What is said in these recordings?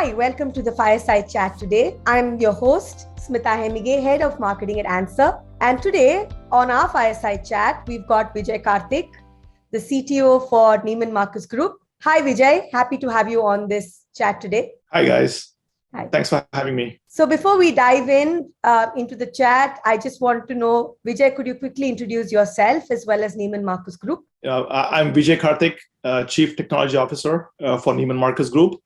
Hi, welcome to the Fireside chat today. I'm your host, Smita Hemige, Head of Marketing at Answer. And today on our Fireside chat, we've got Vijay Karthik, the CTO for Neiman Marcus Group. Hi, Vijay. Happy to have you on this chat today. Hi, guys. Hi. Thanks for having me. So before we dive into the chat, I just want to know, Vijay, could you quickly introduce yourself as well as Neiman Marcus Group? I'm Vijay Karthik, Chief Technology Officer for Neiman Marcus Group.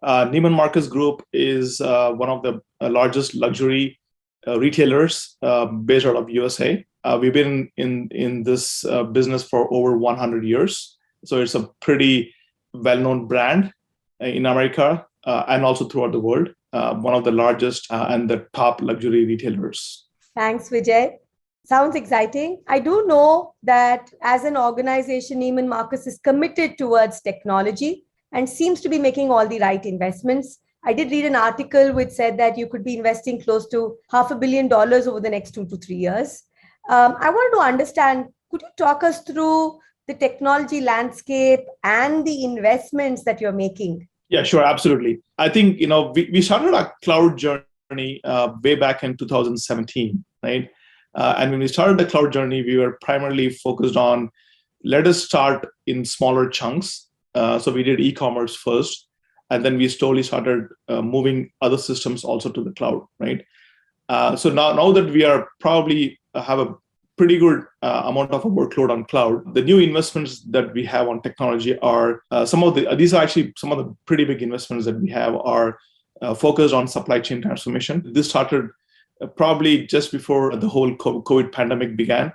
Neiman Marcus Group is one of the largest luxury retailers based out of USA. We've been in this business for over 100 years. So it's a pretty well-known brand in America and also throughout the world. One of the largest and the top luxury retailers. Thanks, Vijay. Sounds exciting. I do know that as an organization, Neiman Marcus is committed towards technology and seems to be making all the right investments. I did read an article which said that you could be investing close to $500 million over the next 2 to 3 years. I wanted to understand, could you talk us through the technology landscape and the investments that you're making? Yeah, sure, absolutely. I think, we started our cloud journey way back in 2017, right? And when we started the cloud journey, we were primarily focused on, let us start in smaller chunks. So we did e-commerce first, and then we slowly started moving other systems also to the cloud, right? So now that we are probably have a pretty good amount of a workload on cloud, the new investments that we have on technology are these are actually some of the pretty big investments that we have are focused on supply chain transformation. This started probably just before the whole COVID pandemic began.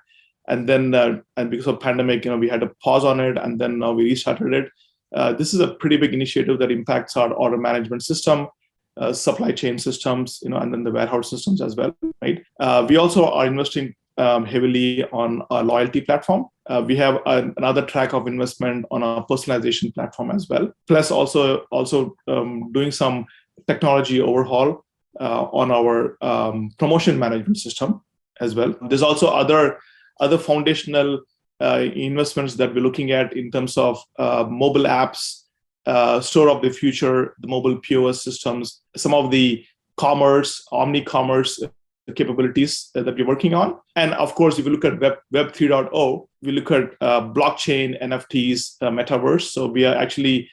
And then, and because of pandemic, we had to pause on it, and then now we restarted it. This is a pretty big initiative that impacts our order management system, supply chain systems, and then the warehouse systems as well, right? We also are investing heavily on a loyalty platform. We have another track of investment on a personalization platform as well. Plus, also doing some technology overhaul on our promotion management system as well. There's also other foundational investments that we're looking at in terms of mobile apps, store of the future, the mobile POS systems, some of the omni-commerce capabilities that we're working on. And of course, if you look at Web 3.0, we look at blockchain, NFTs, metaverse. So we are actually,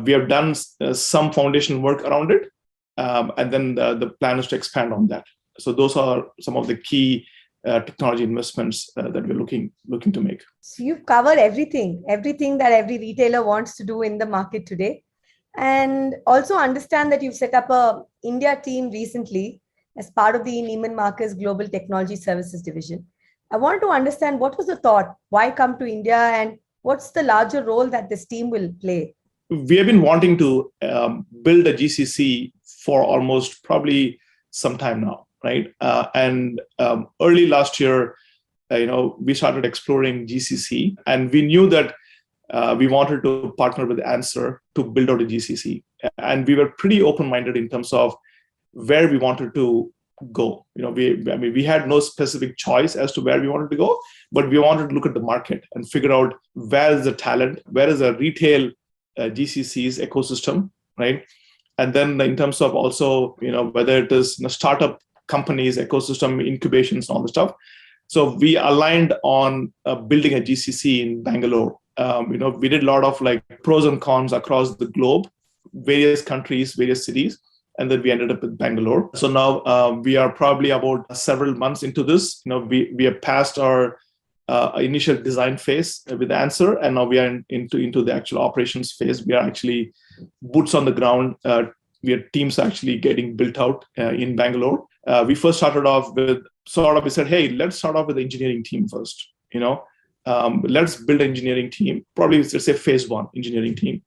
we have done some foundational work around it. And then the plan is to expand on that. So those are some of the key technology investments that we're looking to make. So you've covered everything that every retailer wants to do in the market today. And also understand that you've set up a India team recently as part of the Neiman Marcus Global Technology Services Division. I want to understand, what was the thought? Why come to India, and what's the larger role that this team will play? We have been wanting to build a GCC for almost probably some time now, right? And early last year, we started exploring GCC, and we knew that we wanted to partner with Answer to build out a GCC. And we were pretty open-minded in terms of where we wanted to go. We had no specific choice as to where we wanted to go, but we wanted to look at the market and figure out where is the talent, where is the retail GCC's ecosystem, right? And then in terms of also, whether it is startup companies, ecosystem incubations, and all the stuff. So we aligned on building a GCC in Bangalore. We did a lot of pros and cons across the globe, various countries, various cities, and then we ended up with Bangalore. So now we are probably about several months into this. We have passed our initial design phase with Answer, and now we are into the actual operations phase. We are actually boots on the ground. We have teams actually getting built out in Bangalore. We first started off with we said, hey, let's start off with the engineering team first. Let's build an engineering team. Probably let's say phase 1 engineering team,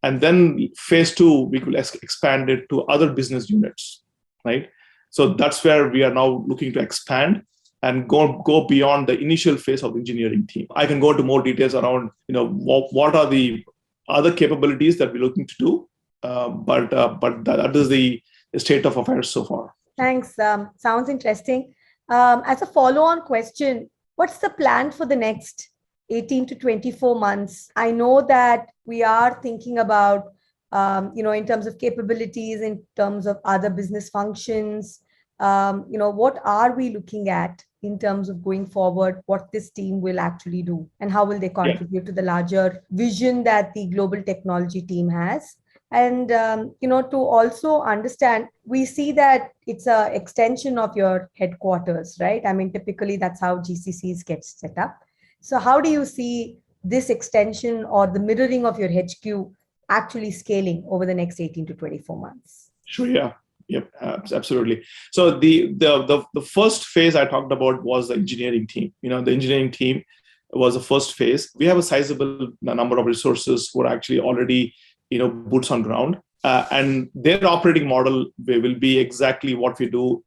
and then phase 2 we will expand it to other business units, right? So that's where we are now looking to expand and go beyond the initial phase of the engineering team. I can go into more details around, what are the other capabilities that we're looking to do, but that is the state of affairs so far. Thanks. Sounds interesting. As a follow-on question, what's the plan for the next 18 to 24 months? I know that we are thinking about in terms of capabilities, in terms of other business functions? What are we looking at in terms of going forward, what this team will actually do, and how will they Yeah. contribute to the larger vision that the global technology team has? And, to also understand, we see that it's a extension of your headquarters, right? I mean, typically that's how GCCs get set up. So how do you see this extension or the mirroring of your HQ actually scaling over the next 18 to 24 months? Sure. Yeah. Yep. Absolutely. So the first phase I talked about was the engineering team. The engineering team was the first phase. We have a sizable number of resources who are actually already, boots on ground, and their operating model will be exactly what we do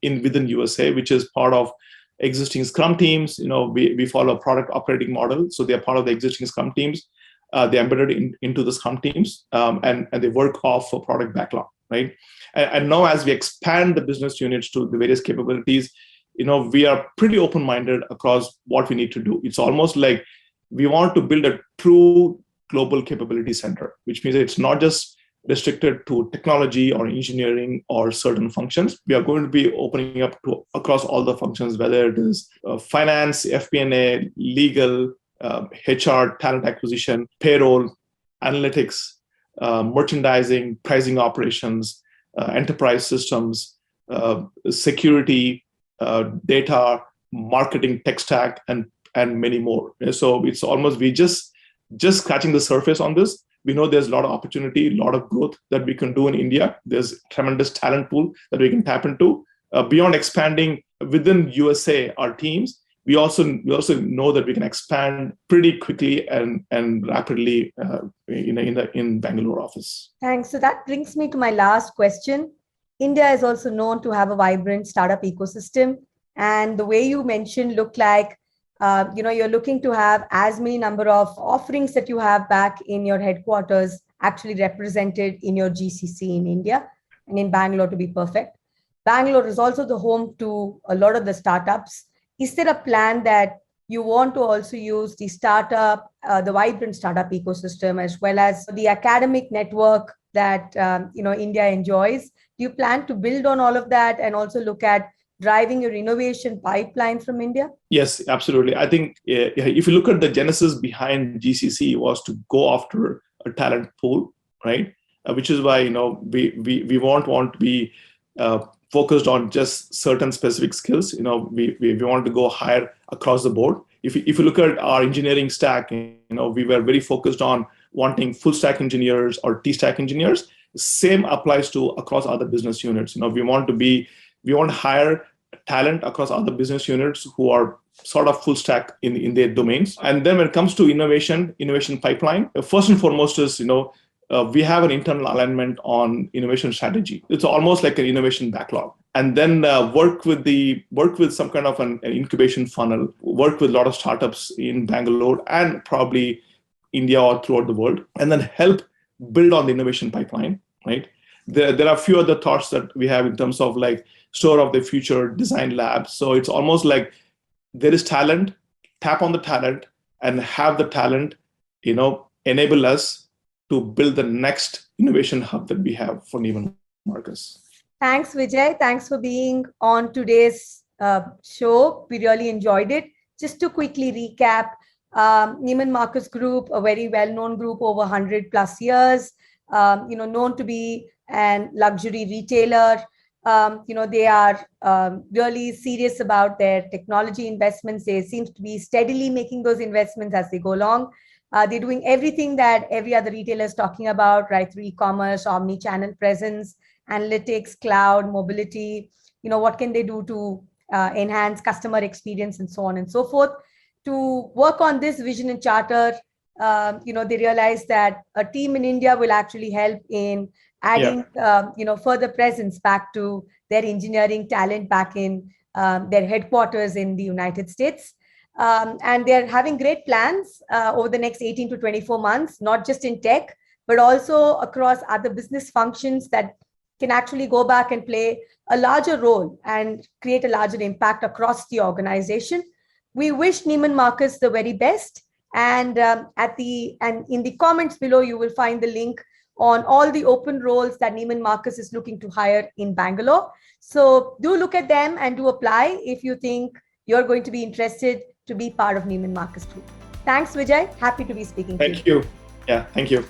within USA, which is part of existing Scrum teams. We follow a product operating model, so they are part of the existing Scrum teams. They embedded into the Scrum teams, and they work off a product backlog, right? And now, as we expand the business units to the various capabilities, we are pretty open-minded across what we need to do. It's almost like we want to build a true global capability center, which means it's not just restricted to technology or engineering or certain functions. We are going to be opening up to across all the functions, whether it is finance, FP&A, legal, HR, talent acquisition, payroll, analytics, merchandising, pricing operations, enterprise systems, security, data, marketing, tech stack, and many more. So it's almost we just scratching the surface on this. We know there's a lot of opportunity, a lot of growth that we can do in India. There's tremendous talent pool that we can tap into. Beyond expanding within USA, our teams, we also know that we can expand pretty quickly and rapidly in Bangalore office. Thanks. So that brings me to my last question. India is also known to have a vibrant startup ecosystem, and the way you mentioned looked like you're looking to have as many number of offerings that you have back in your headquarters actually represented in your GCC in India and in Bangalore, to be perfect. Bangalore is also the home to a lot of the startups. Is there a plan that you want to also use the the vibrant startup ecosystem, as well as the academic network that India enjoys? Do you plan to build on all of that and also look at driving your innovation pipeline from India? Yes, absolutely. I think if you look at the genesis behind GCC was to go after a talent pool, right? Which is why we won't want to be focused on just certain specific skills. We want to go higher across the board. If you look at our engineering stack, we were very focused on wanting full stack engineers or T-stack engineers. Same applies to across other business units. We want to hire talent across other business units who are sort of full stack in their domains. And then when it comes to innovation pipeline, first and foremost is, we have an internal alignment on innovation strategy. It's almost like an innovation backlog. And then work with some kind of an incubation funnel, work with a lot of startups in Bangalore and probably India or throughout the world, and then help build on the innovation pipeline, right? There are a few other thoughts that we have in terms of like store of the future design labs. So it's almost like there is talent, tap on the talent, and have the talent, enable us to build the next innovation hub that we have for Neiman Marcus. Thanks, Vijay. Thanks for being on today's show. We really enjoyed it. Just to quickly recap, Neiman Marcus Group, a very well-known group over 100 plus years, known to be an luxury retailer. They are really serious about their technology investments. They seem to be steadily making those investments as they go along. They're doing everything that every other retailer is talking about, right? Through e-commerce, omni-channel presence, analytics, cloud, mobility. What can they do to enhance customer experience and so on and so forth. To work on this vision and charter, they realize that a team in India will actually help in adding, further presence back to their engineering talent back in their headquarters in the United States. And they're having great plans over the next 18 to 24 months, not just in tech, but also across other business functions that can actually go back and play a larger role and create a larger impact across the organization. We wish Neiman Marcus the very best. And in the comments below, you will find the link on all the open roles that Neiman Marcus is looking to hire in Bangalore. So do look at them and do apply if you think you're going to be interested to be part of Neiman Marcus Group. Thanks, Vijay. Happy to be speaking to you. Thank you. Yeah, thank you.